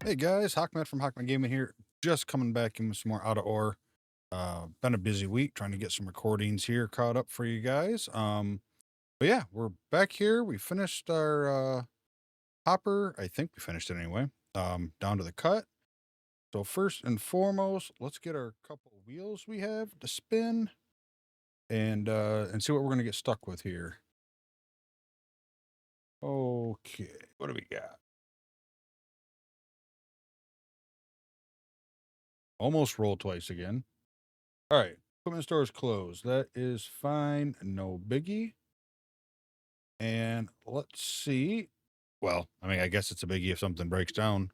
Hey guys, Hawkman from Hawkman Gaming here. Just coming back in with some more out of ore. Been a busy week trying to get some recordings here caught up for you guys. But yeah, we're back here. We finished our hopper. I think we finished it anyway. Down to the cut. So first and foremost, let's get our couple wheels we have to spin and see what we're gonna get stuck with here. Okay, what do we got? Almost roll twice again. All right, equipment store is closed. That is fine. No biggie. And let's see. Well, I mean, I guess it's a biggie if something breaks down.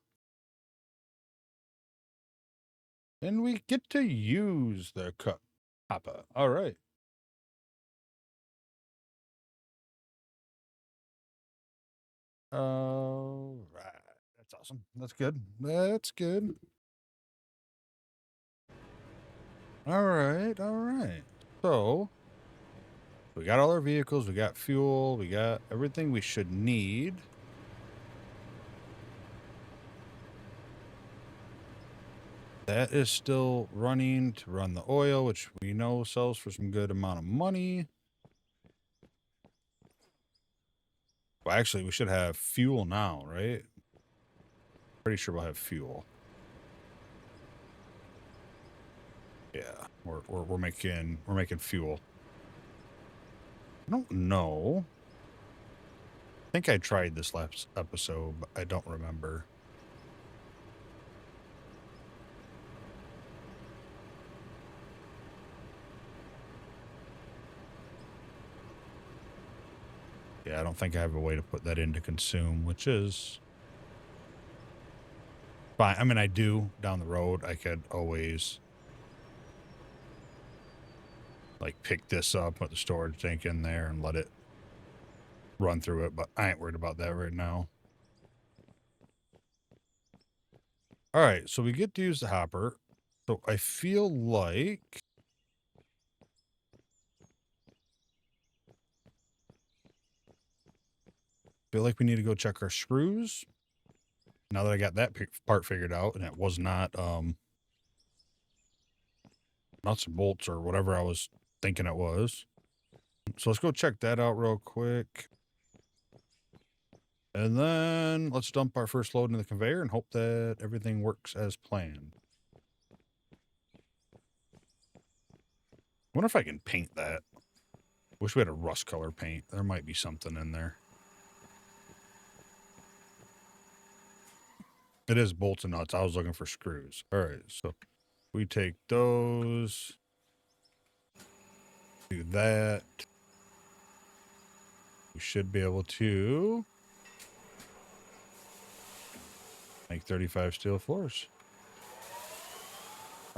And we get to use the cup hopper. All right. All right. That's awesome. That's good. That's good. All right. All right. So we got all our vehicles. We got fuel. We got everything we should need. That is still running to run the oil, which we know sells for some good amount of money. Well, actually, we should have fuel now, right? Pretty sure we'll have fuel. Yeah, we're making fuel. I don't know. I think I tried this last episode, but I don't remember. Yeah, I don't think I have a way to put that in to consume, which is fine. I mean, I do down the road. I could always like pick this up, put the storage tank in there and let it run through it, but I ain't worried about that right now. All right, so we get to use the hopper. So I feel like we need to go check our screws. Now that I got that part figured out, and it was not nuts and bolts or whatever I was thinking it was. So let's go check that out real quick. And then let's dump our first load into the conveyor and hope that everything works as planned. I wonder if I can paint that. Wish we had a rust color paint. There might be something in there. It is bolts and nuts. I was looking for screws. All right, so we take those. Do that. We should be able to make 35 steel floors.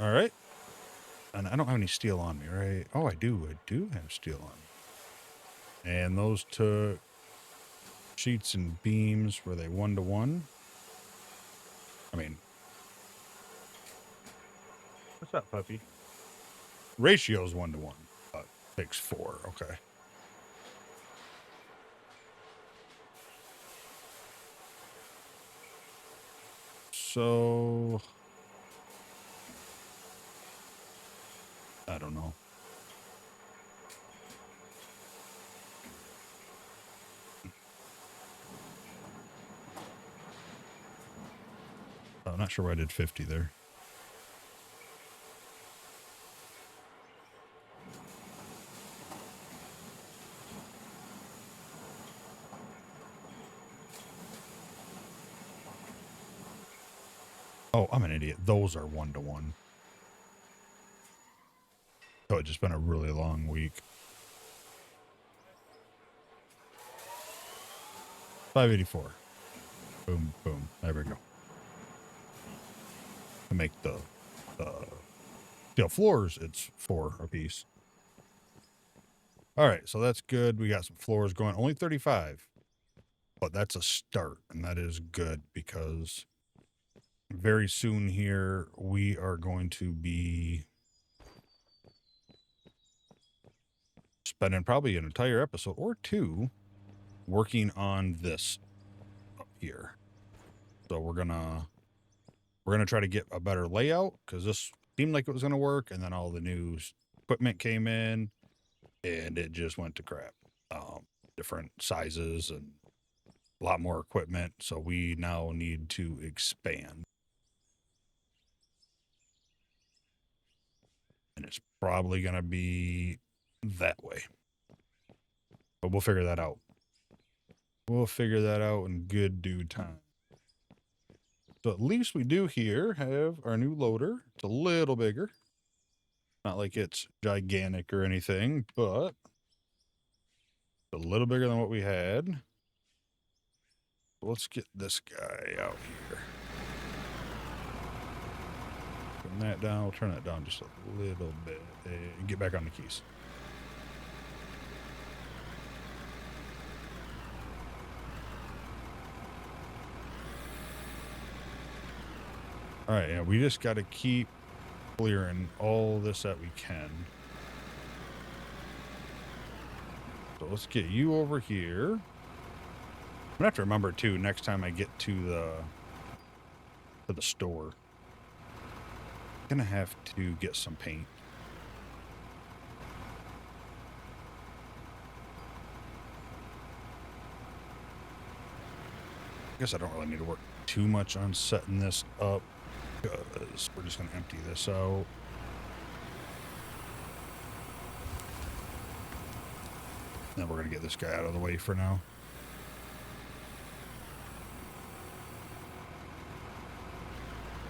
All right. And I don't have any steel on me, right? Oh, I do. I do have steel on me. And those took sheets and beams. Were they 1-to-1? I mean, what's up, puppy? Ratio's 1-to-1. Takes 4. Okay. So I don't know. I'm not sure why I did 50 there. Oh, I'm an idiot. Those are 1-to-1. So it's just been a really long week. 584. Boom, boom. There we go. To make the steel floors, it's 4 a piece. All right, so that's good. We got some floors going. Only 35. But that's a start, and that is good because very soon here we are going to be spending probably an entire episode or 2 working on this up here. So we're gonna We're going to try to get a better layout because this seemed like it was going to work. And then all the new equipment came in and it just went to crap. Different sizes and a lot more equipment. So we now need to expand. And it's probably going to be that way. But we'll figure that out. We'll figure that out in good due time. So at least we do here have our new loader. It's a little bigger. Not like it's gigantic or anything, but a little bigger than what we had. Let's get this guy out here. Turn that down. We'll turn that down just a little bit and get back on the keys. All right, yeah, we just got to keep clearing all this that we can. So let's get you over here. I'm gonna have to remember too next time I get to the store. I'm gonna have to get some paint. I guess I don't really need to work too much on setting this up because we're just gonna empty this out. Then we're gonna get this guy out of the way for now.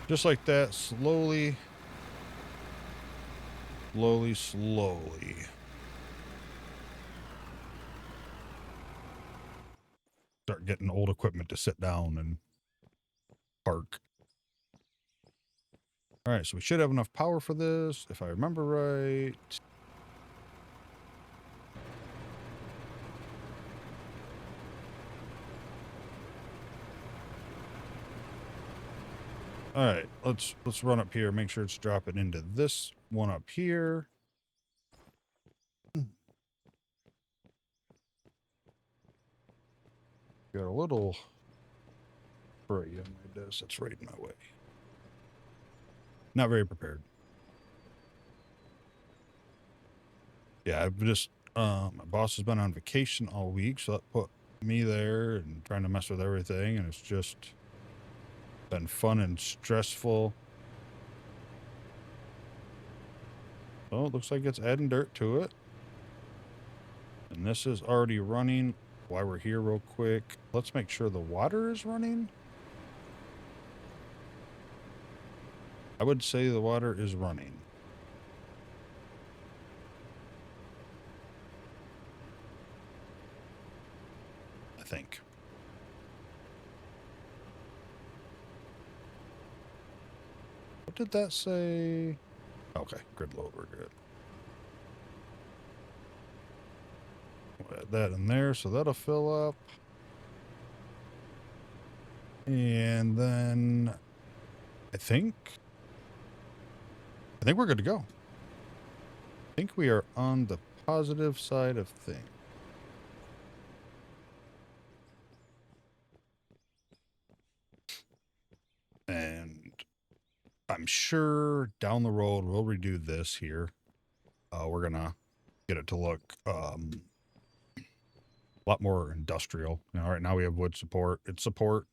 Just like that, slowly. Start getting old equipment to sit down and park. All right, so we should have enough power for this, if I remember right. All right, let's run up here, make sure it's dropping into this one up here. Got a little spray on my desk that's right in my way. Not very prepared. Yeah, I've just my boss has been on vacation all week, so that put me there and trying to mess with everything, and it's just been fun and stressful. Oh, it looks like it's adding dirt to it. And this is already running. While we're here real quick, let's make sure the water is running. I would say the water is running. I think. What did that say? Okay, grid load, we're good. We'll add that in there, so that'll fill up. And then I think we're good to go. I think we are on the positive side of things. And I'm sure down the road we'll redo this here. We're gonna get it to look a lot more industrial. You know, right now we have wood support. It's support,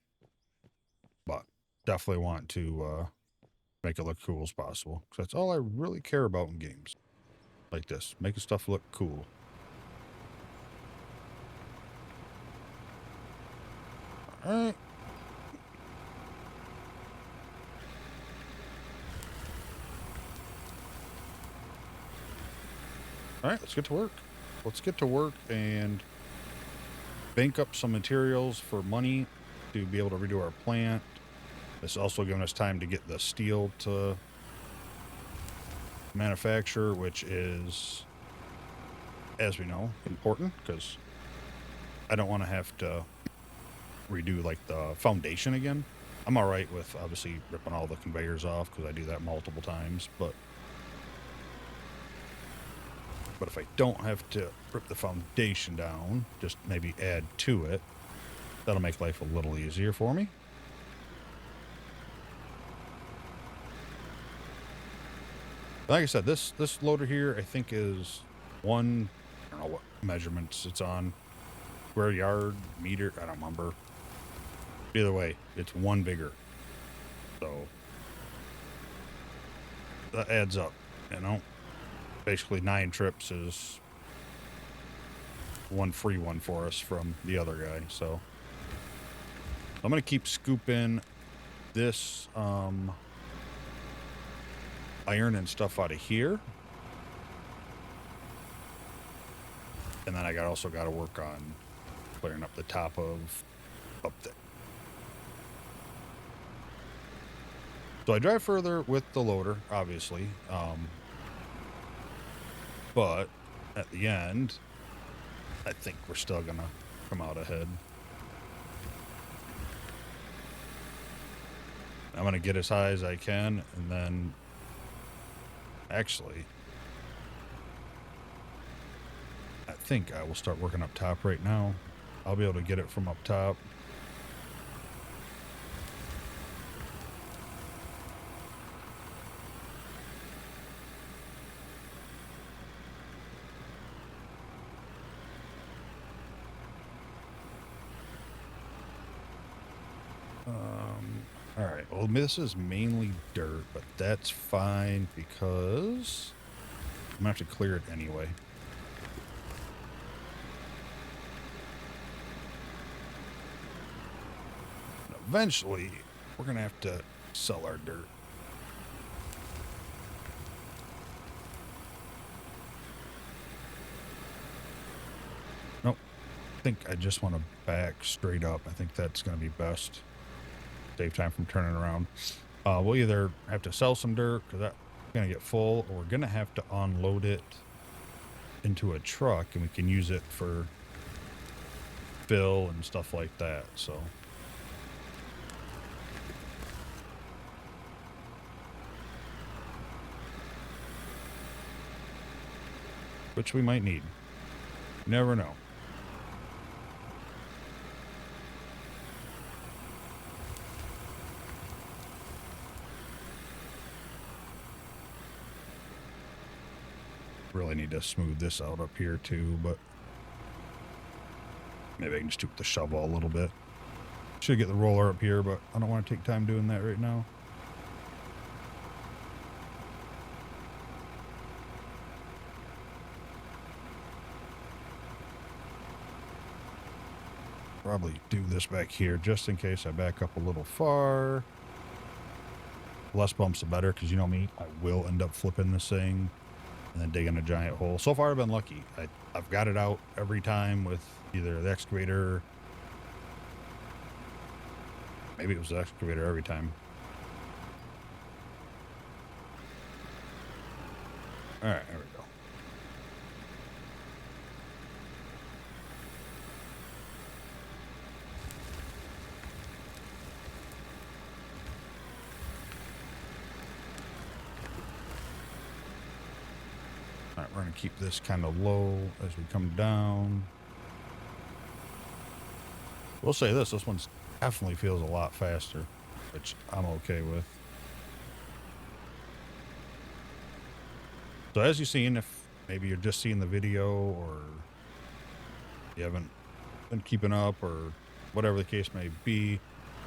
but definitely want to make it look cool as possible. Because that's all I really care about in games like this. Making stuff look cool. All right. All right, let's get to work. Let's get to work and bank up some materials for money to be able to redo our plant. It's also giving us time to get the steel to manufacture, which is, as we know, important because I don't want to have to redo like the foundation again. I'm all right with obviously ripping all the conveyors off because I do that multiple times, but if I don't have to rip the foundation down, just maybe add to it, that'll make life a little easier for me. Like I said, this loader here, I think is one, I don't know what measurements it's on, square yard, meter, I don't remember. Either way, it's one bigger. So that adds up, you know? Basically 9 trips is one free one for us from the other guy. So I'm going to keep scooping this iron and stuff out of here. And then I also got to work on clearing up the top of up there. So I drive further with the loader, obviously. But at the end, I think we're still going to come out ahead. I'm going to get as high as I can, and then actually, I think I will start working up top right now. I'll be able to get it from up top. All right, well, this is mainly dirt, but that's fine because I'm gonna have to clear it anyway. And eventually, we're gonna have to sell our dirt. Nope, I think I just want to back straight up. I think that's gonna be best. Save time from turning around. We'll either have to sell some dirt because that's going to get full, or we're going to have to unload it into a truck and we can use it for fill and stuff like that. So which we might need. You never know. Really need to smooth this out up here too, but maybe I can just do with the shovel a little bit. Should get the roller up here, but I don't want to take time doing that right now. Probably do this back here just in case I back up a little far. Less bumps the better, because you know me, I will end up flipping this thing and then digging a giant hole. So far I've been lucky. I've got it out every time with either the excavator. Maybe it was the excavator every time. All right, there we go. All right, we're going to keep this kind of low as we come down. We'll say this one's definitely feels a lot faster, which I'm okay with. So as you've seen, if maybe you're just seeing the video or you haven't been keeping up or whatever the case may be,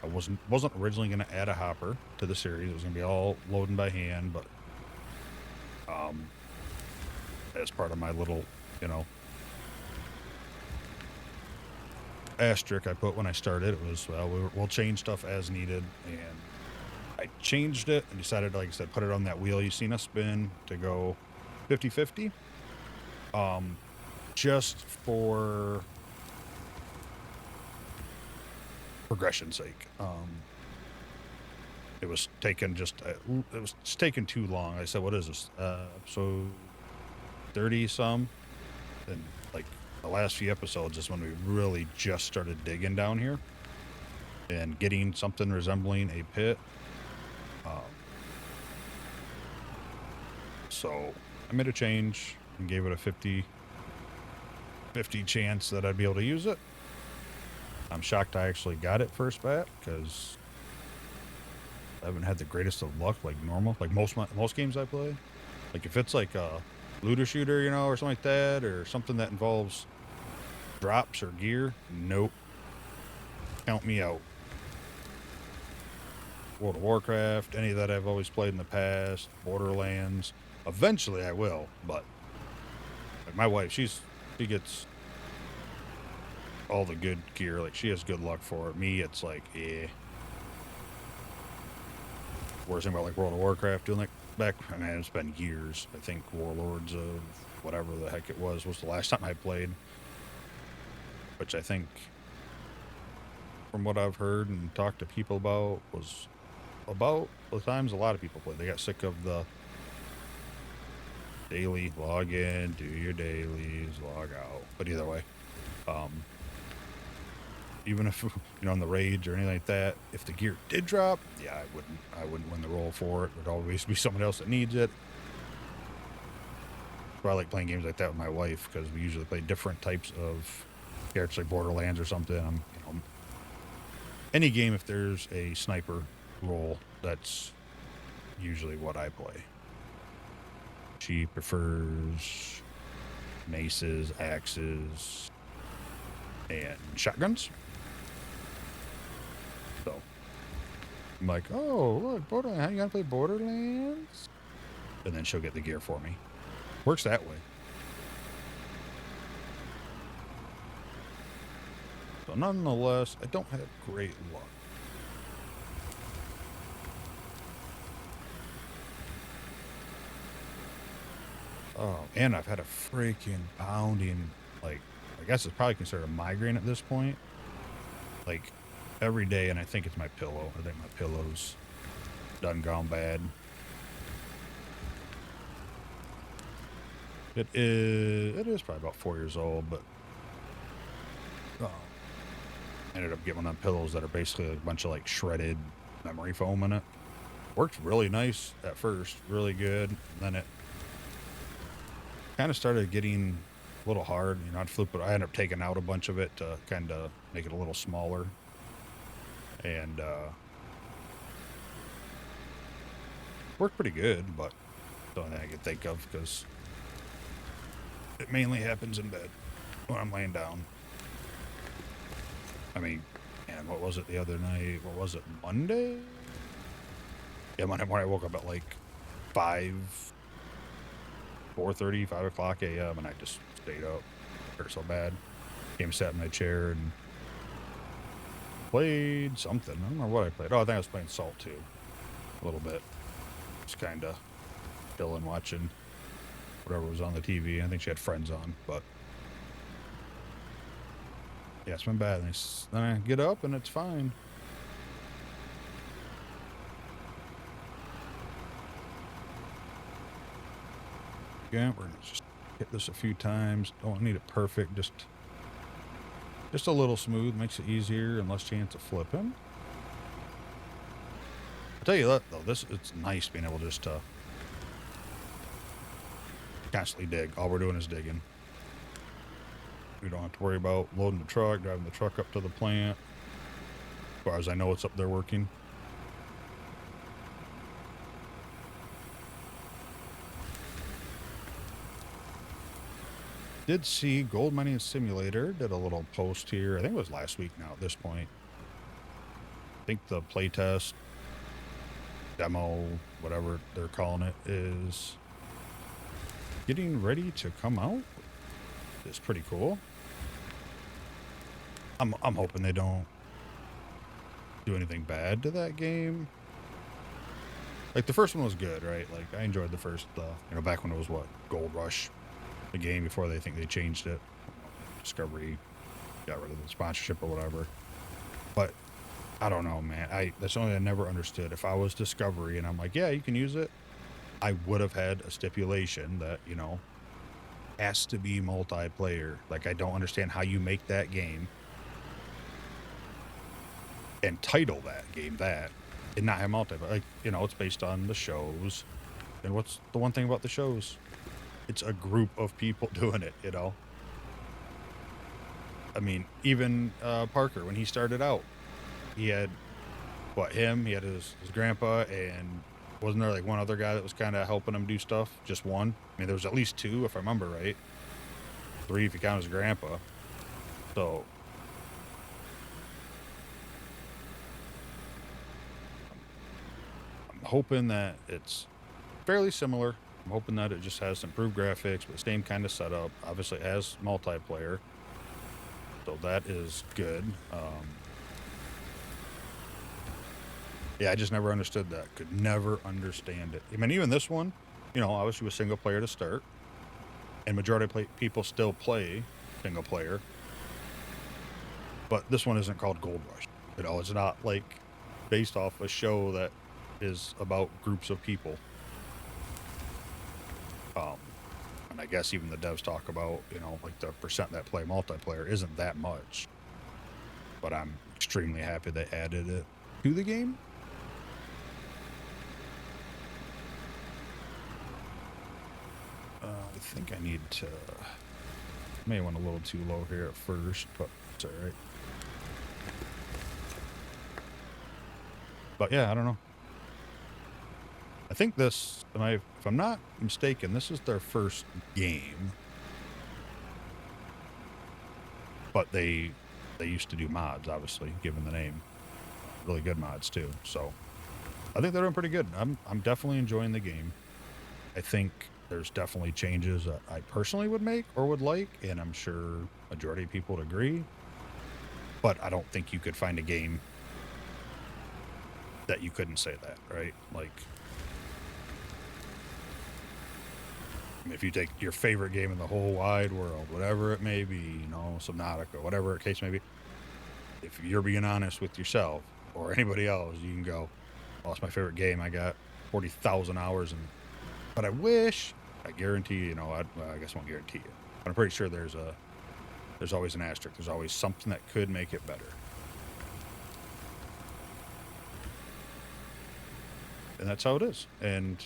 I wasn't originally going to add a hopper to the series. It was going to be all loading by hand, but as part of my little, asterisk I put when I started, it was, well, we'll change stuff as needed. And I changed it and decided, like I said, put it on that wheel you've seen us spin to go 50-50. Just for progression's sake. It was taking too long. I said, what is this? So 30 some, and like the last few episodes is when we really just started digging down here and getting something resembling a pit. So I made a change and gave it a 50 chance that I'd be able to use it. I'm shocked I actually got it first bat, because I haven't had the greatest of luck like normal, like most games I play. Like if it's like a looter shooter, you know, or something like that, or something that involves drops or gear, nope. Count me out. World of Warcraft, any that I've always played in the past, Borderlands. Eventually I will, but like my wife, she gets all the good gear. Like she has good luck for it. Me, it's like, eh. Worst thing about like World of Warcraft, doing like back, I mean, it's been years. I think Warlords of whatever the heck it was the last time I played. Which I think, from what I've heard and talked to people about, was about the times a lot of people played. They got sick of the daily log in, do your dailies, log out. But either way, even if, you know, on the raids or anything like that, if the gear did drop, yeah, I wouldn't win the roll for it. There'd always be someone else that needs it. So I like playing games like that with my wife because we usually play different types of characters, like Borderlands or something. You know, any game if there's a sniper role, that's usually what I play. She prefers maces, axes, and shotguns. So I'm like, oh, look, Borderlands, how you gonna play Borderlands? And then she'll get the gear for me. Works that way. So nonetheless, I don't have great luck. Oh, and I've had a freaking pounding, like, I guess it's probably considered a migraine at this point. Like, every day, and I think it's my pillow. I think my pillow's done gone bad. It is probably about 4 years old, but I ended up getting one of them pillows that are basically a bunch of like shredded memory foam in it. Worked really nice at first, really good. And then it kind of started getting a little hard. You know, I'd flip it. I ended up taking out a bunch of it to kind of make it a little smaller. And worked pretty good, but the only thing I could think of because it mainly happens in bed when I'm laying down. I mean, and what was it the other night? What was it, Monday? Yeah, Monday morning I woke up at like 4:30, 5 o'clock a.m. and I just stayed up. It hurt so bad. Came, sat in my chair and played something. I don't remember what I played. Oh, I think I was playing Salt 2 a little bit. Just kind of chilling, watching whatever was on the TV. I think she had Friends on, but yeah, it's been bad. Then I get up and it's fine. Yeah, we're gonna just hit this a few times. Don't need it perfect, just a little smooth, makes it easier and less chance of flipping. I'll tell you that though, it's nice being able just to constantly dig. All we're doing is digging. We don't have to worry about loading the truck, driving the truck up to the plant. As far as I know, it's up there working. Did see Gold Mining Simulator did a little post here. I think it was last week now at this point. I think the playtest demo, whatever they're calling it, is getting ready to come out. It's pretty cool. I'm hoping they don't do anything bad to that game. Like the first one was good, right? Like I enjoyed the first, you know, back when it was what, Gold Rush, the game before they changed it. Discovery got rid of the sponsorship or whatever. But I don't know, man. That's something I never understood. If I was Discovery and I'm like, yeah, you can use it, I would have had a stipulation that, you know, has to be multiplayer. Like I don't understand how you make that game and title that game that and not have multiplayer. Like, you know, it's based on the shows. And what's the one thing about the shows? It's a group of people doing it, you know? I mean, even Parker, when he started out, he had, he had his grandpa and Wasn't there like one other guy that was kind of helping him do stuff? Just one? I mean, there was at least two, if I remember right. Three if you count his grandpa. So I'm hoping that it's fairly similar. I'm hoping that it just has improved graphics, but the same kind of setup. Obviously, it has multiplayer, so that is good. Yeah, I just never understood that. Could never understand it. I mean, even this one, you know, obviously was single player to start, and majority of people still play single player. But this one isn't called Gold Rush. You know, it's not like based off a show that is about groups of people. And I guess even the devs talk about, you know, like the percent that play multiplayer isn't that much. But I'm extremely happy they added it to the game. I think I need to... May went a little too low here at first, but it's alright. But yeah, I don't know. I think this, if I'm not mistaken, this is their first game. But they used to do mods, obviously, given the name. Really good mods too. So I think they're doing pretty good. I'm definitely enjoying the game. I think there's definitely changes that I personally would make or would like, and I'm sure majority of people would agree. But I don't think you could find a game that you couldn't say that, right? Like, if you take your favorite game in the whole wide world, whatever it may be, you know, Subnautica, whatever the case may be, if you're being honest with yourself or anybody else, you can go, well, it's my favorite game. I got 40,000 hours in. But I wish, I guarantee you, know, I guess I won't guarantee you, but I'm pretty sure there's always an asterisk. There's always something that could make it better. And that's how it is. And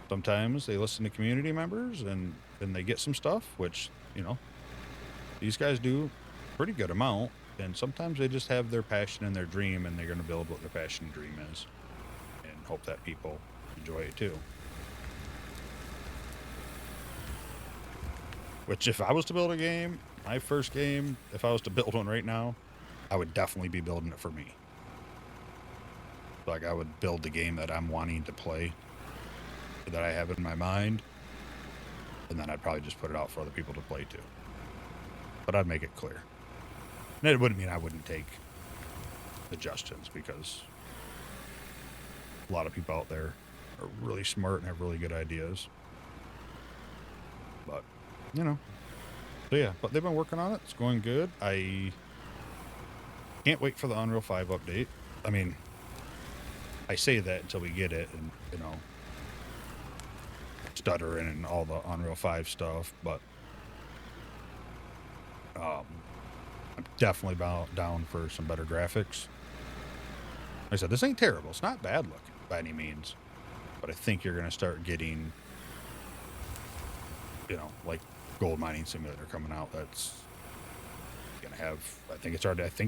sometimes they listen to community members and they get some stuff, which, you know, these guys do a pretty good amount. And sometimes they just have their passion and their dream, and they're going to build what their passion and dream is and hope that people enjoy it too. Which, if I was to build a game, my first game, if I was to build one right now, I would definitely be building it for me. Like, I would build the game that I'm wanting to play, that I have in my mind, and then I'd probably just put it out for other people to play too. But I'd make it clear. And it wouldn't mean I wouldn't take suggestions, because a lot of people out there are really smart and have really good ideas. But, you know. So yeah, but they've been working on it. It's going good. I can't wait for the Unreal 5 update. I mean, I say that until we get it, and, you know, stuttering and all the Unreal 5 stuff, but I'm definitely down for some better graphics. Like I said, this ain't terrible. It's not bad looking by any means, but I think you're going to start getting, you know, like Gold Mining Simulator coming out. That's going to have, I think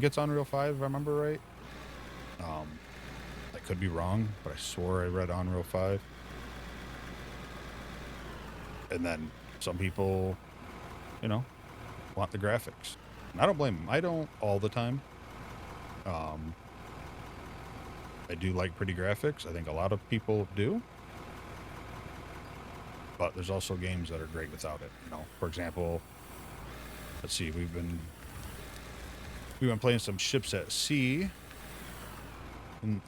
it's Unreal 5, if I remember right. I could be wrong, but I swore I read Unreal 5. And then some people, you know, want the graphics. And I don't blame them. I don't all the time. I do like pretty graphics. I think a lot of people do. But there's also games that are great without it. You know, for example, let's see, we've been playing some Ships at Sea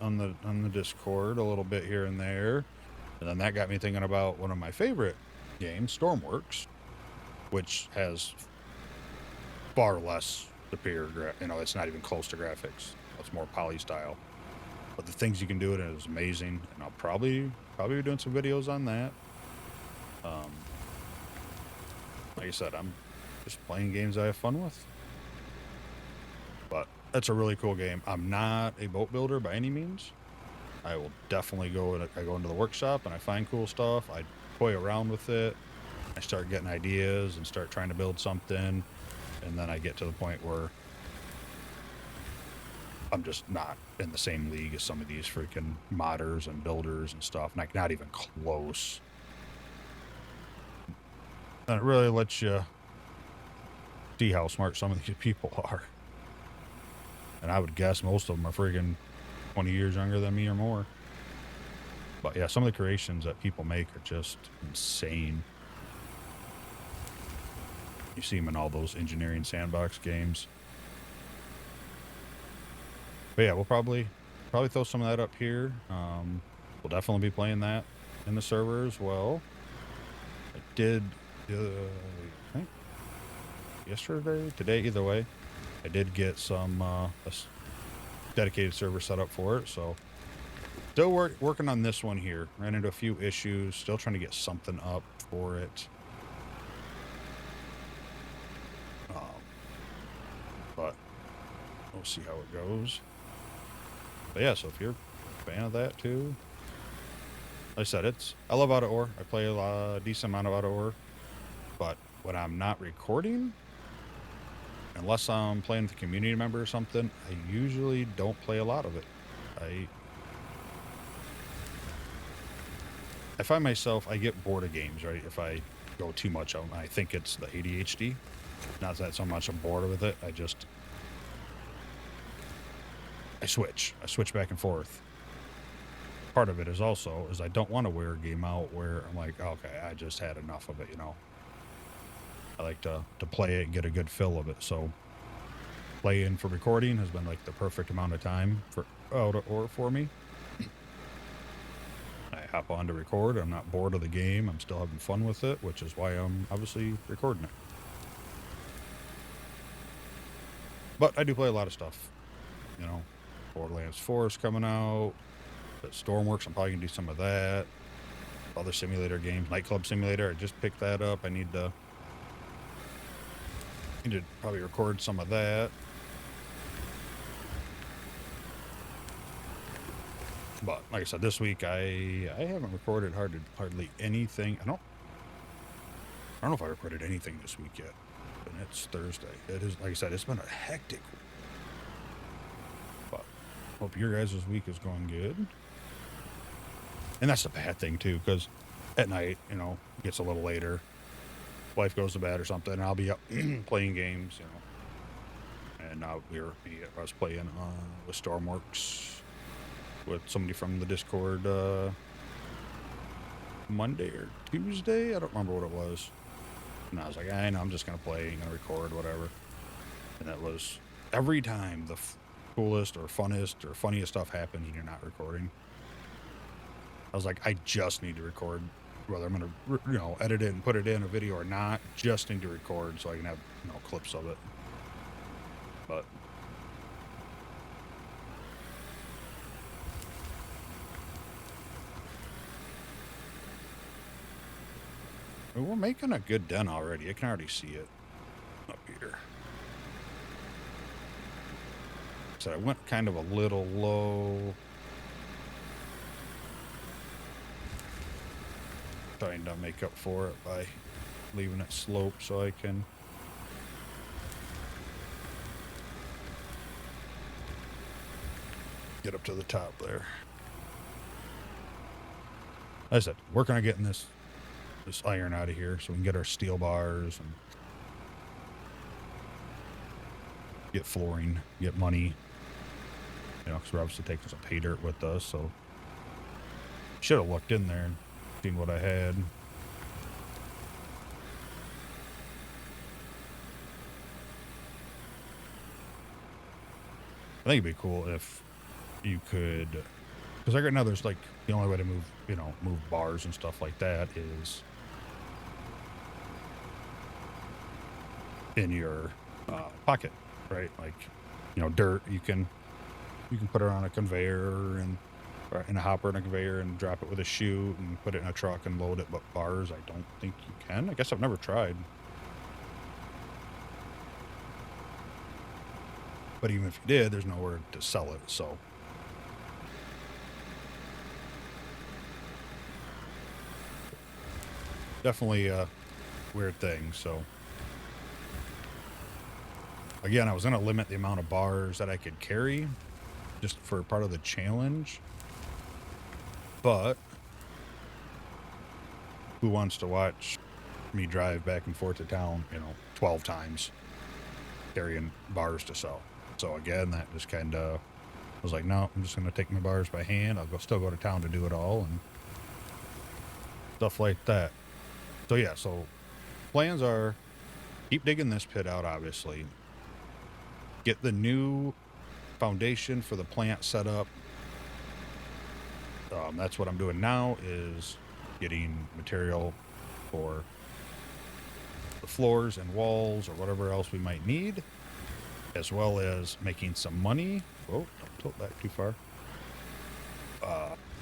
on the Discord a little bit here and there. And then that got me thinking about one of my favorite games, Stormworks, which has far less superior, you know, it's not even close to graphics. It's more poly style. But the things you can do in it is amazing, and I'll probably be doing some videos on that. Like I said, I'm just playing games I have fun with. But that's a really cool game. I'm not a boat builder by any means. I will definitely go into the workshop and I find cool stuff. I toy around with it. I start getting ideas and start trying to build something. And then I get to the point where I'm just not in the same league as some of these freaking modders and builders and stuff. Like, not even close. And it really lets you see how smart some of these people are. And I would guess most of them are freaking 20 years younger than me or more. But yeah, some of the creations that people make are just insane. You see them in all those engineering sandbox games. But yeah, we'll probably throw some of that up here. We'll definitely be playing that in the server as well. I did, I think yesterday, today, either way, I did get some a dedicated server set up for it. So still working on this one here. Ran into a few issues. Still trying to get something up for it. But we'll see how it goes. But yeah, so if you're a fan of that too, like I said, I love Out of Ore. I play a decent amount of Out of Ore. But when I'm not recording, unless I'm playing with a community member or something, I usually don't play a lot of it. I find myself, I get bored of games, right? If I go too much of them, I think it's the ADHD. Not that so much I'm bored with it. I switch back and forth. Part of it is also, I don't want to wear a game out where I'm like, okay, I just had enough of it, you know? I like to play it and get a good fill of it. So playing for recording has been like the perfect amount of time for Out of Ore for me. I hop on to record. I'm not bored of the game. I'm still having fun with it, which is why I'm obviously recording it. But I do play a lot of stuff. You know, Borderlands 4 is coming out. The Stormworks, I'm probably going to do some of that. Other simulator games. Nightclub Simulator, I just picked that up. I need to probably record some of that. But like I said, this week I haven't recorded hardly anything. I don't know if I recorded anything this week yet. And it's Thursday. It is, like I said, it's been a hectic week. But hope your guys' week is going good. And that's the bad thing too, because at night, you know, it gets a little later. Wife goes to bed or something, and I'll be up playing games, you know. And I was playing with Stormworks with somebody from the Discord Monday or Tuesday. I don't remember what it was. And I was like, I know, I'm just going to play, I'm going to record, whatever. And that was every time the coolest or funnest or funniest stuff happens and you're not recording. I was like, I just need to record, whether I'm going to, you know, edit it and put it in a video or not. Just need to record so I can have, you know, clips of it. But we're making a good dent already. I can already see it up here. So I went kind of a little low. Trying to make up for it by leaving it slope so I can get up to the top there. Like I said, working on getting this iron out of here so we can get our steel bars and get flooring, get money, you know, because we're obviously taking some pay dirt with us. So should have looked in there and seen what I had. I think it'd be cool if you could, because right now there's like the only way to move, you know, move bars and stuff like that is in your pocket, right? Like, you know, dirt, you can put it on a conveyor and or in a hopper and a conveyor and drop it with a chute and put it in a truck and load it. But bars, I don't think you can. I guess I've never tried. But even if you did, there's nowhere to sell it, so. Definitely a weird thing, so. Again, I was going to limit the amount of bars that I could carry just for part of the challenge. But who wants to watch me drive back and forth to town, 12 times carrying bars to sell? So again, that just kind of was like, no, I'm just going to take my bars by hand. I'll still go to town to do it all and stuff like that. So yeah, so plans are keep digging this pit out, obviously. Get the new foundation for the plant set up. That's what I'm doing now, is getting material for the floors and walls or whatever else we might need, as well as making some money. Oh, don't tilt back too far.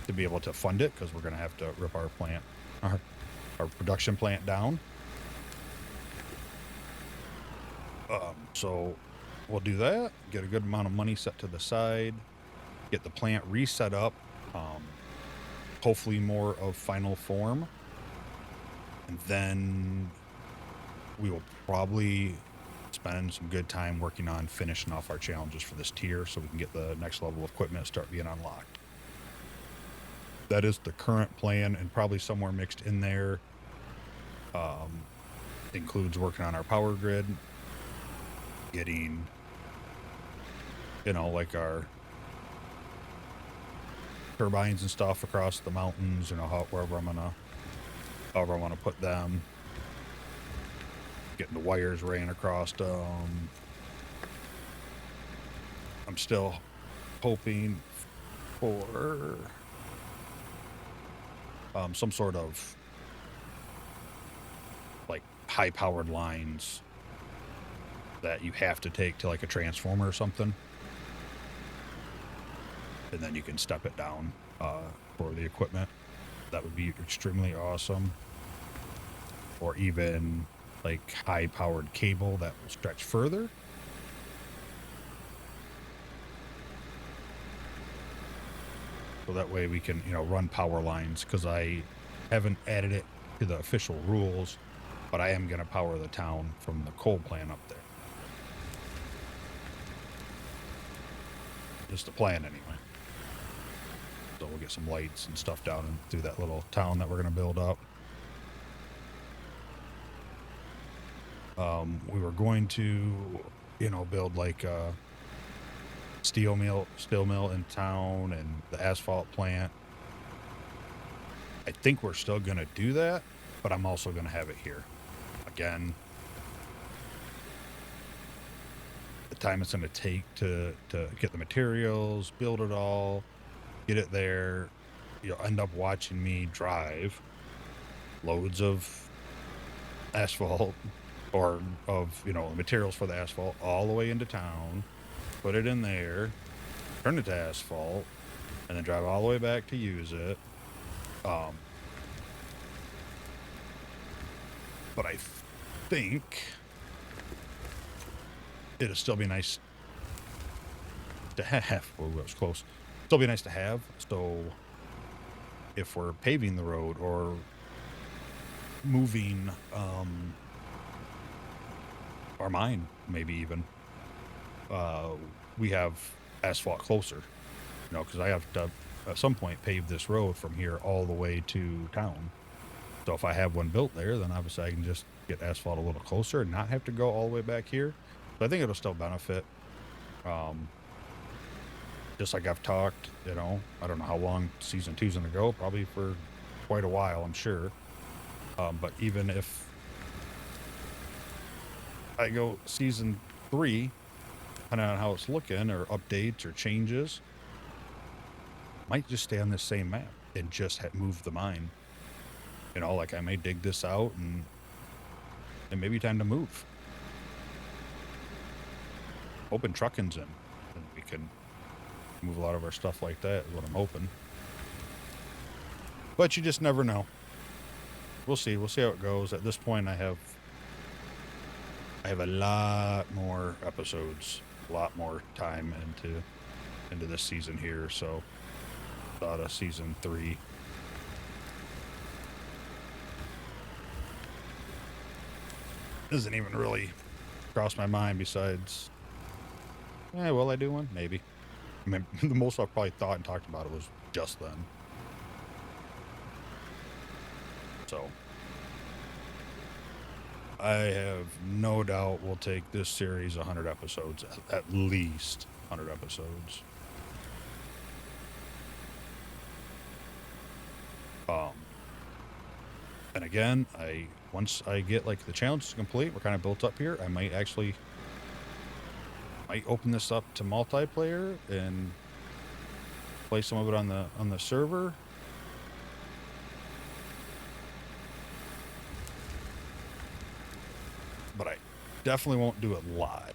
To be able to fund it, because we're going to have to rip our plant, our production plant down. So we'll do that, get a good amount of money set to the side, get the plant reset up, hopefully more of final form, and then we will probably spend some good time working on finishing off our challenges for this tier so we can get the next level of equipment start being unlocked. That is the current plan, and probably somewhere mixed in there includes working on our power grid, getting, like our turbines and stuff across the mountains, however I want to put them, getting the wires ran across them. I'm still hoping for some sort of like high powered lines that you have to take to like a transformer or something, and then you can step it down for the equipment. That would be extremely awesome. Or even like high powered cable that will stretch further. So that way we can, run power lines, because I haven't added it to the official rules, but I am going to power the town from the coal plant up there. Just the plan anyway. So we'll get some lights and stuff down and through that little town that we're going to build up. We were going to, build like a steel mill in town and the asphalt plant. I think we're still going to do that, but I'm also going to have it here. Again, the time it's going to take to get the materials, build it all, get it there. You'll end up watching me drive loads of asphalt or of, materials for the asphalt all the way into town, put it in there, turn it to asphalt, and then drive all the way back to use it. But I think it'll still be nice to have. Oh, that was close. Still be nice to have. So if we're paving the road or moving our mine, maybe even, we have asphalt closer, because I have to at some point pave this road from here all the way to town. So if I have one built there, then obviously I can just get asphalt a little closer and not have to go all the way back here. So I think it'll still benefit. Just like I've talked, I don't know how long season 2's going to go, probably for quite a while, I'm sure. But even if I go season 3, depending on how it's looking, or updates or changes, might just stay on this same map and just move the mine. Like I may dig this out and it may be time to move. Hoping trucking's in, and we can move a lot of our stuff like that, is what I'm hoping. But you just never know. We'll see. We'll see how it goes. At this point, I have a lot more episodes, a lot more time into this season here. So, thought of season 3. Doesn't even really cross my mind. Besides, will I do one? Maybe. I mean, the most I've probably thought and talked about it was just then. So I have no doubt we'll take this series 100 episodes, at least 100 episodes. And again, once I get like the challenge complete, we're kind of built up here. I might open this up to multiplayer and play some of it on the server. But I definitely won't do it live.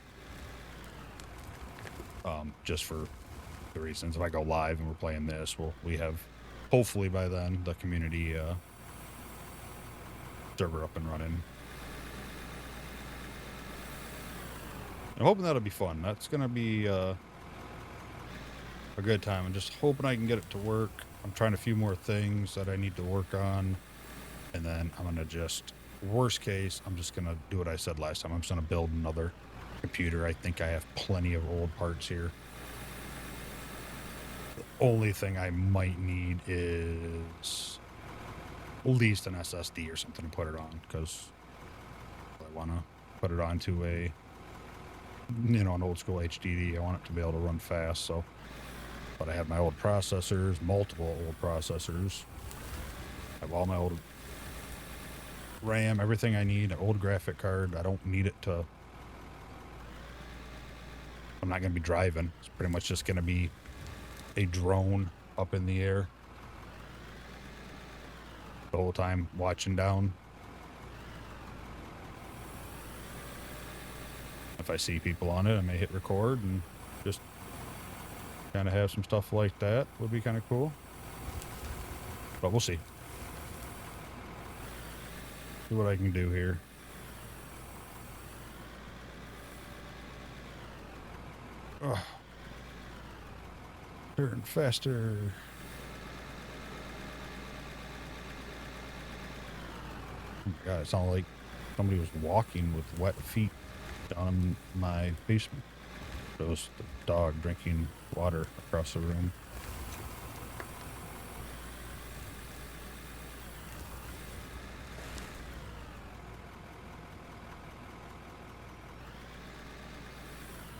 Just for the reasons, if I go live and we're playing this, we have, hopefully by then, the community server up and running. I'm hoping that'll be fun. That's gonna be a good time. I'm just hoping I can get it to work. I'm trying a few more things that I need to work on, and then I'm gonna just, worst case, I'm just gonna do what I said last time. I'm just gonna build another computer. I think I have plenty of old parts here. The only thing I might need is at least an SSD or something to put it on, because I want to put it onto a, an old school HDD. I want it to be able to run fast. So, but I have my old processors, multiple old processors. I have all my old RAM, everything I need, an old graphic card. I don't need it to, I'm not going to be driving. It's pretty much just going to be a drone up in the air the whole time, watching down. If I see people on it, I may hit record and just kind of have some stuff like that. Would be kind of cool. But we'll see. See what I can do here. Ugh. Turn faster. Oh my God, it sounded like somebody was walking with wet feet down in my basement. It was the dog drinking water across the room.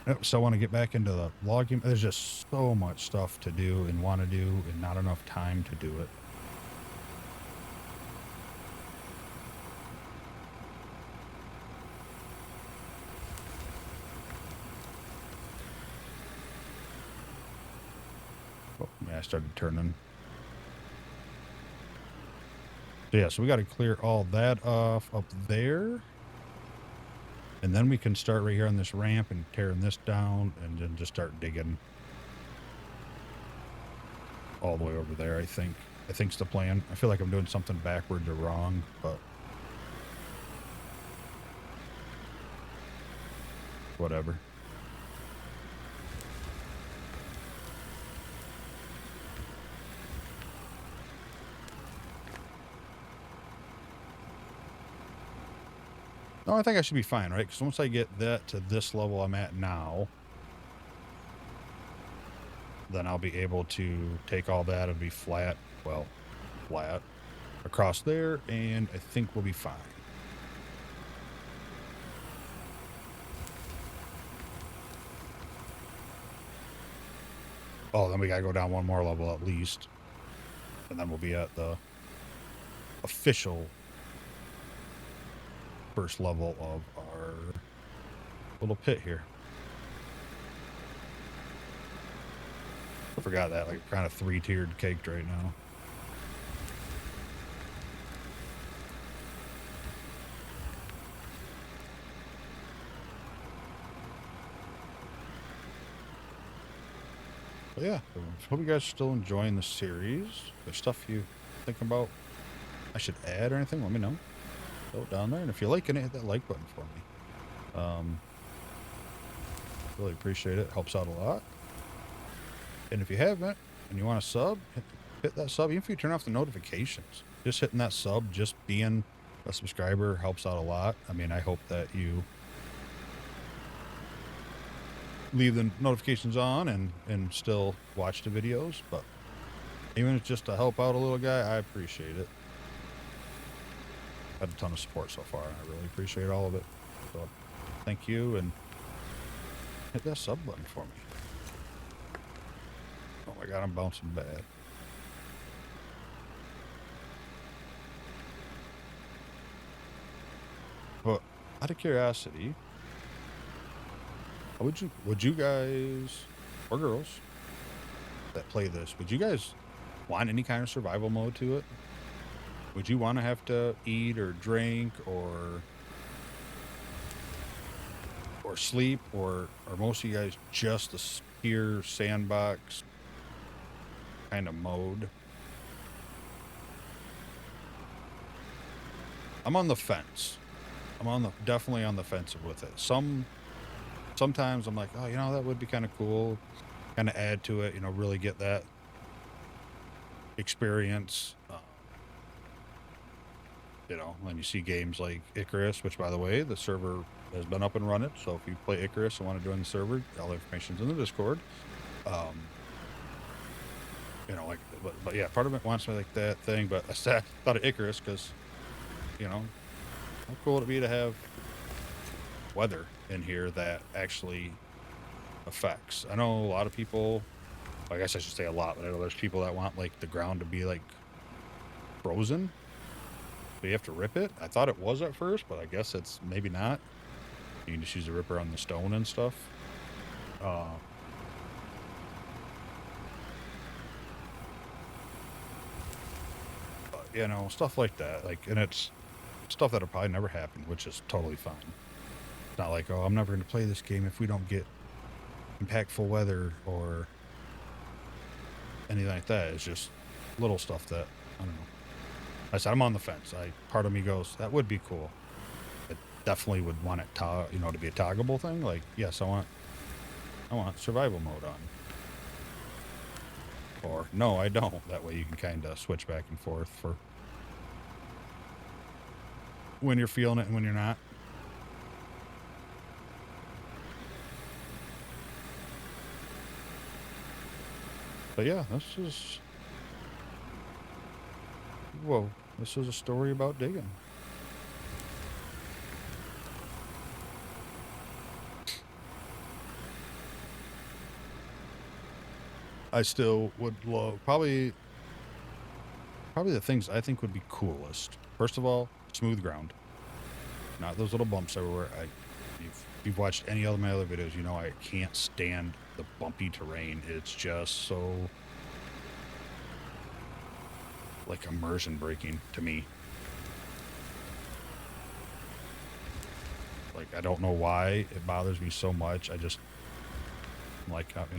Yep, so I want to get back into the logging. There's just so much stuff to do and want to do, and not enough time to do it. Oh, yeah, I started turning. So yeah, so we got to clear all that off up there. And then we can start right here on this ramp and tearing this down, and then just start digging all the way over there, I think. I think's the plan. I feel like I'm doing something backwards or wrong, but whatever. No, I think I should be fine, right? Because once I get that to this level I'm at now, then I'll be able to take all that and be flat, well, flat across there, and I think we'll be fine. Oh, then we gotta go down one more level at least, and then we'll be at the official first level of our little pit here. I forgot that, like, kind of 3-tiered caked right now. But yeah, hope you guys are still enjoying the series. If there's stuff you think about I should add or anything, let me know. Throw it down there, and if you're liking it, hit that like button for me. Really appreciate it. Helps out a lot. And if you haven't and you want to sub, hit that sub. Even if you turn off the notifications, just hitting that sub, just being a subscriber helps out a lot. I mean, I hope that you leave the notifications on and still watch the videos. But even if it's just to help out a little guy, I appreciate it. Had a ton of support so far, and I really appreciate all of it. So thank you, and hit that sub button for me. Oh my god, I'm bouncing bad. But out of curiosity, would you guys or girls that play this, would you guys want any kind of survival mode to it? Would you want to have to eat or drink or sleep, or are most of you guys just the pure sandbox kind of mode? I'm on the fence. I'm definitely on the fence with it. Sometimes I'm like, oh, that would be kind of cool, kind of add to it, really get that experience. When you see games like Icarus, which by the way, the server has been up and running. So if you play Icarus and want to join the server, all the information's in the Discord. But yeah, part of it wants me like that thing. But I thought of Icarus because, how cool would it be to have weather in here that actually affects. I know a lot of people, I guess I should say a lot, but I know there's people that want like the ground to be like frozen. So you have to rip it. I thought it was at first, but I guess it's maybe not. You can just use a ripper on the stone and stuff. Stuff like that. And it's stuff that'll probably never happen, which is totally fine. It's not like, oh, I'm never going to play this game if we don't get impactful weather or anything like that. It's just little stuff that, I don't know. I said, I'm on the fence. Part of me goes, that would be cool. I definitely would want it to be a toggleable thing. Like, yes, I want survival mode on. Or, no, I don't. That way you can kind of switch back and forth for when you're feeling it and when you're not. But yeah, this is a story about digging. I still would love probably the things I think would be coolest. First of all, smooth ground, not those little bumps everywhere. If you've watched any of my other videos, I can't stand the bumpy terrain. It's just so like immersion breaking to me. Like, I don't know why it bothers me so much. I just like, I've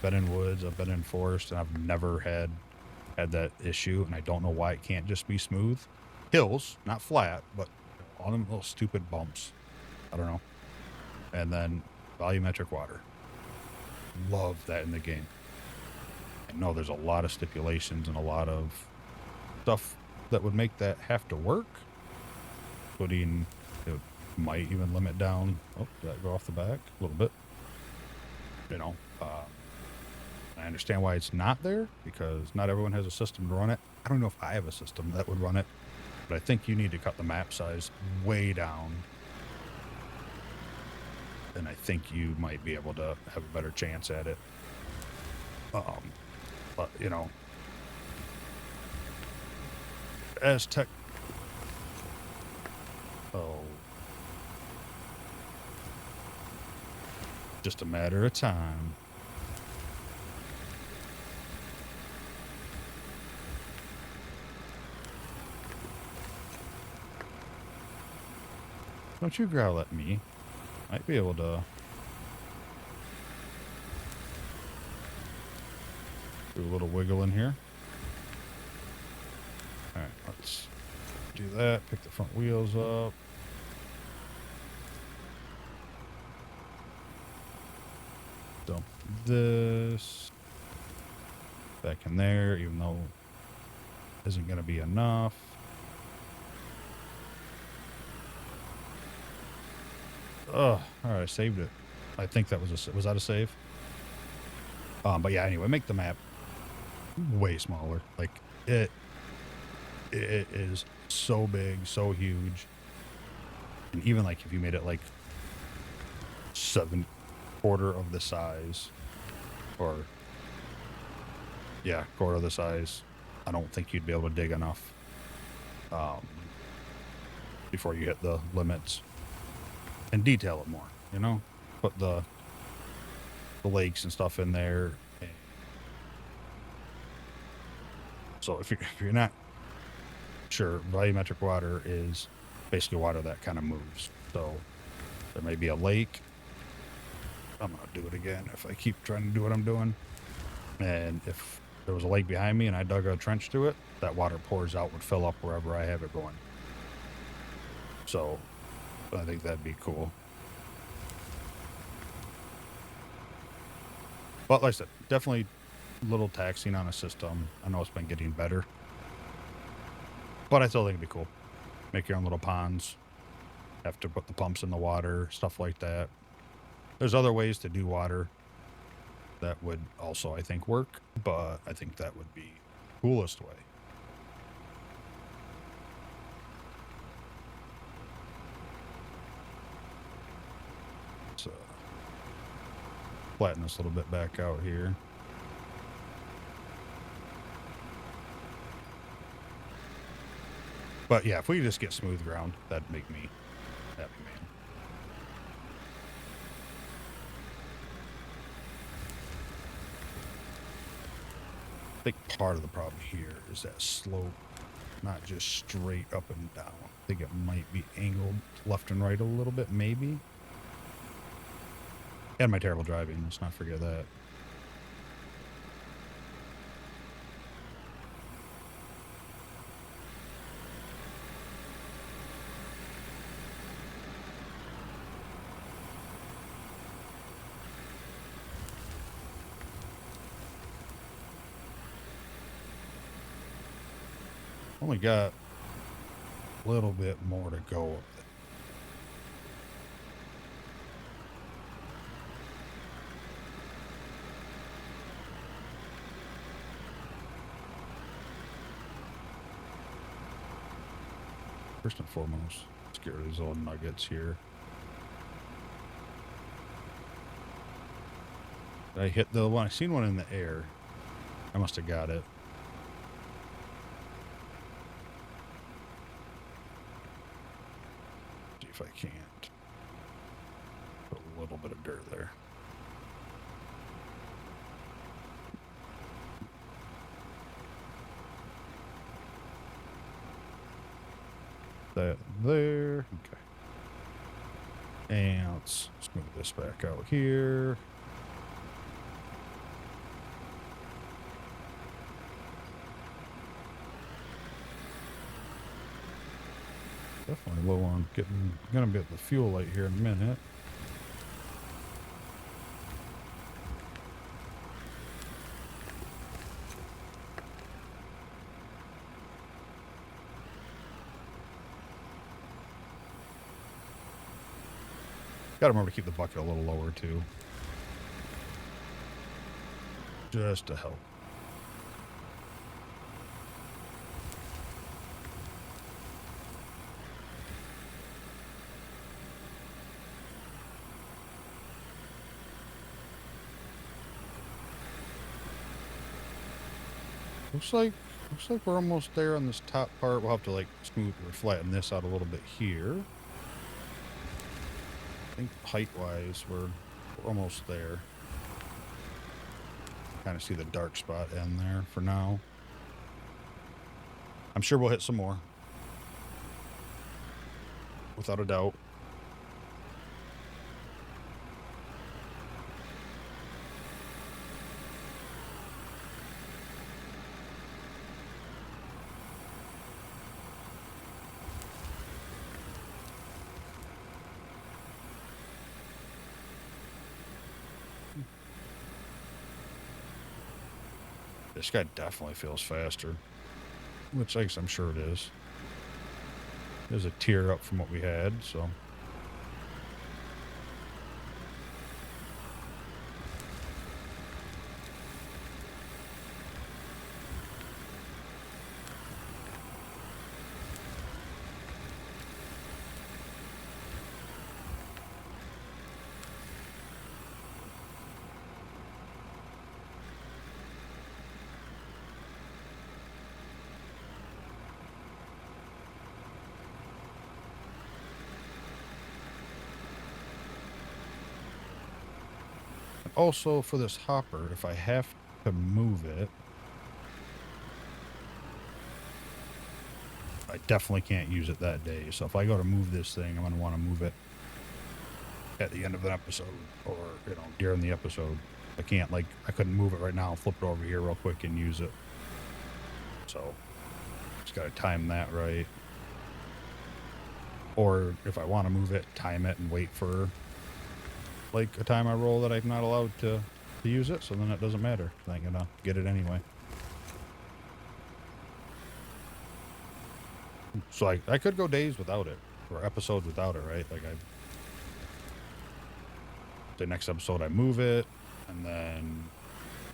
been in woods, I've been in forest, and I've never had that issue, and I don't know why it can't just be smooth. Hills, not flat, but all them little stupid bumps. I don't know. And then volumetric water. Love that in the game. I know there's a lot of stipulations and a lot of stuff that would make that have to work. Including, it might even limit down. Oh, did that go off the back? A little bit. I understand why it's not there, because not everyone has a system to run it. I don't know if I have a system that would run it, but I think you need to cut the map size way down. And I think you might be able to have a better chance at it. But, as tech... Oh. Just a matter of time. Don't you growl at me. Might be able to do a little wiggle in here. Alright, let's do that. Pick the front wheels up. Dump this back in there, even though it isn't going to be enough. Oh, alright, I saved it. I think that was that a save? But yeah, anyway, make the map way smaller. Like it is so big, so huge. And even like if you made it like 7/4 of the size, or yeah, quarter of the size, I don't think you'd be able to dig enough before you hit the limits. And detail it more, you know? Put the lakes and stuff in there. So if you're not sure, volumetric water is basically water that kind of moves. So there may be a lake. I'm going to do it again if I keep trying to do what I'm doing. And if there was a lake behind me and I dug a trench to it, that water pours out, would fill up wherever I have it going. So I think that'd be cool. But like I said, definitely a little taxing on a system. I know it's been getting better, but I still think it'd be cool. Make your own little ponds. Have to put the pumps in the water, stuff like that. There's other ways to do water that would also, I think, work, but I think that would be the coolest way. So flatten this a little bit back out here. But yeah, if we could just get smooth ground, that'd make me happy, man. I think part of the problem here is that slope, not just straight up and down. I think it might be angled left and right a little bit, maybe. And my terrible driving, let's not forget that. Only got a little bit more to go up there. First and foremost, let's get rid of these little nuggets here. Did I hit the one? I seen one in the air. I must have got it. See if I can't. Put a little bit of dirt there. That there. Okay. And let's move this back out here. Definitely low on gonna be at the fuel light here in a minute. Gotta remember to keep the bucket a little lower too. Just to help. Looks like we're almost there on this top part. We'll have to like smooth or flatten this out a little bit here. I think height-wise, we're almost there. Kind of see the dark spot in there for now. I'm sure we'll hit some more, without a doubt. This guy definitely feels faster, which I guess I'm sure it is. There's a tier up from what we had, so. Also, for this hopper, if I have to move it, I definitely can't use it that day. So if I go to move this thing, I'm going to want to move it at the end of an episode or, during the episode. I can't, I couldn't move it right now and flip it over here real quick and use it. So just got to time that right. Or if I want to move it, time it and wait for a time I roll that I'm not allowed to use it. So then it doesn't matter. I ain't gonna get it anyway. So I could go days without it or episodes without it, right? The next episode I move it and then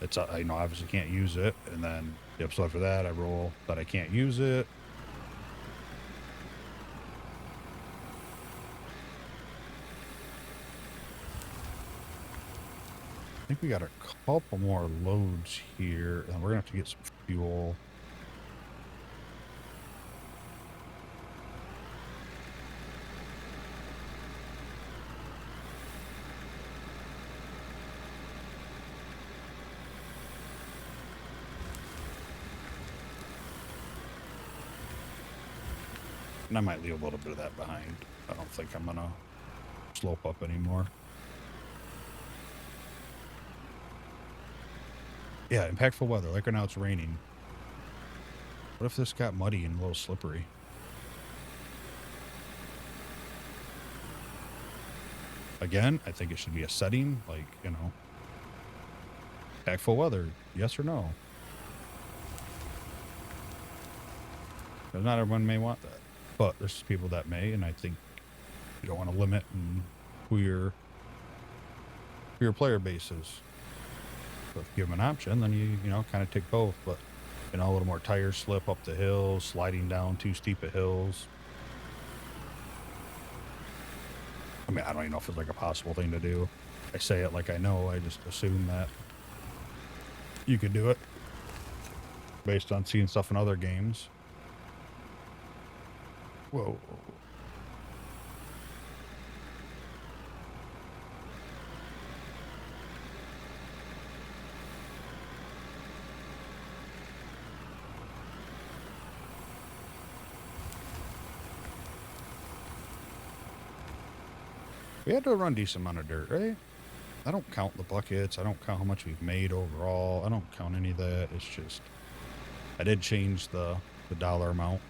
it's, obviously can't use it. And then the episode after that I roll that I can't use it. I think we got a couple more loads here, and we're gonna have to get some fuel. And I might leave a little bit of that behind. I don't think I'm gonna slope up anymore. Yeah, impactful weather. Like right now it's raining. What if this got muddy and a little slippery? Again, I think it should be a setting, impactful weather, yes or no? Because not everyone may want that. But there's people that may, and I think you don't want to limit who your player base is. So if you give them an option, then you kind of take both. But, a little more tire slip up the hill, sliding down too steep of hills. I mean, I don't even know if it's a possible thing to do. I say it like I know, I just assume that you could do it based on seeing stuff in other games. Whoa. We had to run a decent amount of dirt, right? I don't count the buckets. I don't count how much we've made overall. I don't count any of that. It's just, I did change the dollar amount.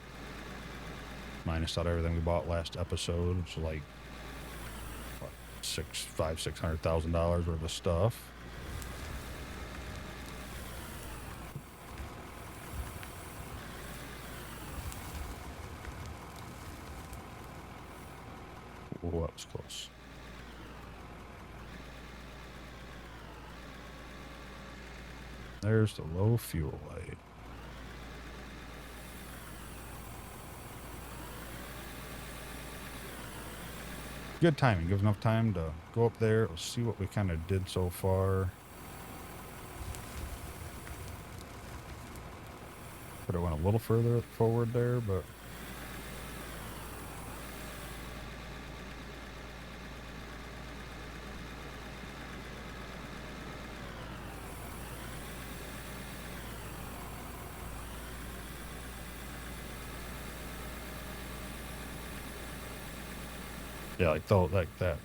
Minus out everything we bought last episode, which is $600,000 worth of stuff. Oh, that was close. There's the low fuel light. Good timing. Gives enough time to go up there. We'll see what we kind of did so far. Could have went a little further forward there, but yeah,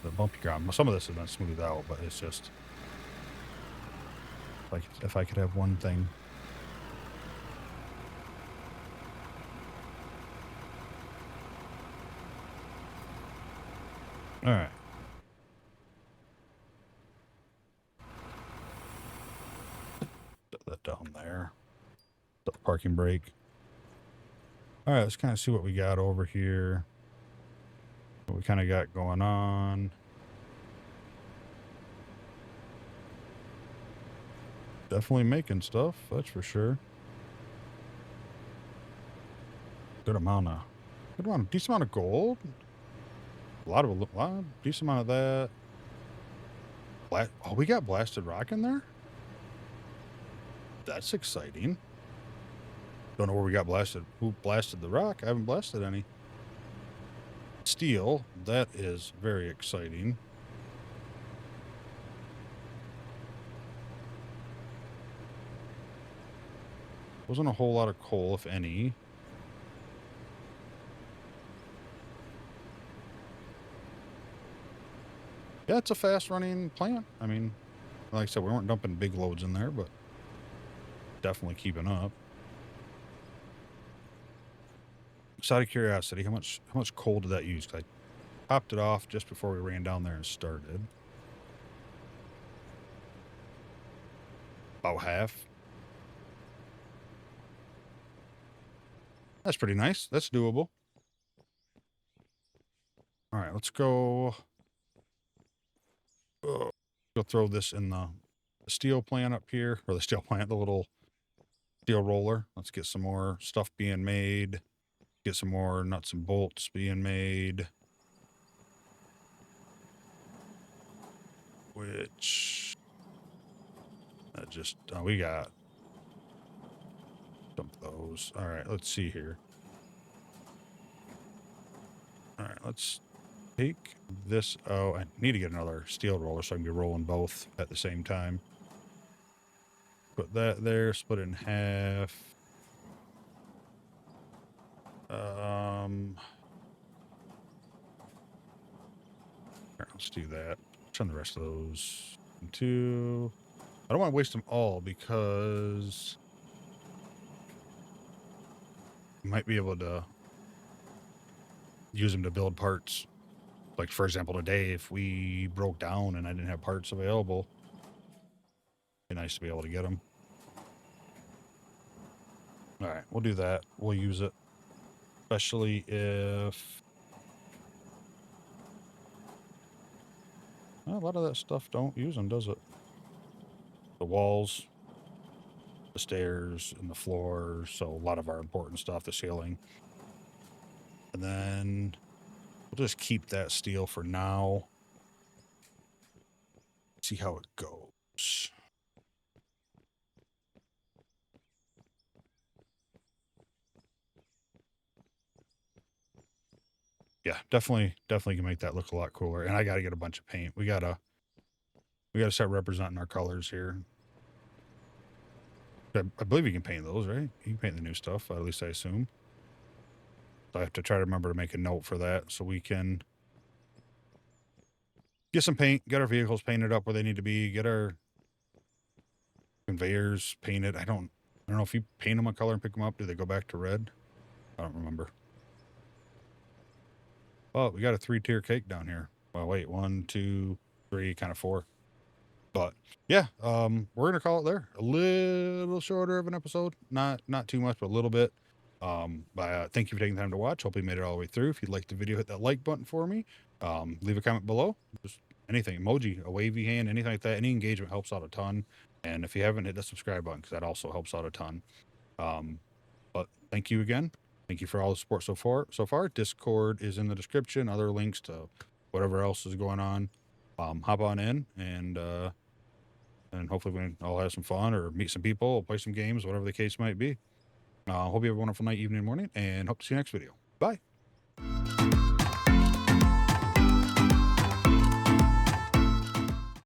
the bumpy ground. Some of this has been smoothed out, but it's just if I could have one thing. All right. Put that down there. The parking brake. All right, let's kind of see what we got over here. What we kind of got going on. Definitely making stuff, that's for sure. Decent amount of gold. Decent amount of that. Oh, we got blasted rock in there? That's exciting. Don't know where we got blasted. Who blasted the rock? I haven't blasted any. Steel. That is very exciting. Wasn't a whole lot of coal, if any. Yeah, it's a fast-running plant. I mean, like I said, we weren't dumping big loads in there, but definitely keeping up. Just out of curiosity, how much coal did that use? 'Cause I topped it off just before we ran down there and started. About half. That's pretty nice. That's doable. All right, let's go. Go throw this in the steel plant up here, or the steel plant, the little steel roller. Let's get some more stuff being made. Get some more nuts and bolts being made. Which we got some of those. All right, let's see here. All right, let's take this. Oh, I need to get another steel roller so I can be rolling both at the same time. Put that there, split it in half. Here, let's do that. Turn the rest of those into. I don't want to waste them all because you might be able to use them to build parts. Like, for example, today, if we broke down and I didn't have parts available, it'd be nice to be able to get them. All right, we'll do that. We'll use it. Especially if... Well, a lot of that stuff don't use them, does it? The walls, the stairs, and the floor. So a lot of our important stuff, the ceiling. And then we'll just keep that steel for now. See how it goes. Yeah, definitely can make that look a lot cooler. And I got to get a bunch of paint. We gotta start representing our colors here. I believe you can paint those, right? You can paint the new stuff, at least I assume. So I have to try to remember to make a note for that so we can get some paint, get our vehicles painted up where they need to be, get our conveyors painted. I don't know if you paint them a color and pick them up, do they go back to red? I don't remember. Oh, we got a 3-tier cake down here. Well, wait, 1, 2, 3, kind of 4. But yeah, we're gonna call it there. A little shorter of an episode, not too much, but a little bit. But thank you for taking the time to watch. Hope you made it all the way through. If you liked the video, hit that like button for me. Leave a comment below. Just anything, emoji, a wavy hand, anything like that. Any engagement helps out a ton. And if you haven't, hit the subscribe button because that also helps out a ton. But thank you again. Thank you for all the support so far. Discord is in the description. Other links to whatever else is going on. Hop on in and hopefully we can all have some fun or meet some people, or play some games, whatever the case might be. Hope you have a wonderful night, evening, morning, and hope to see you next video. Bye.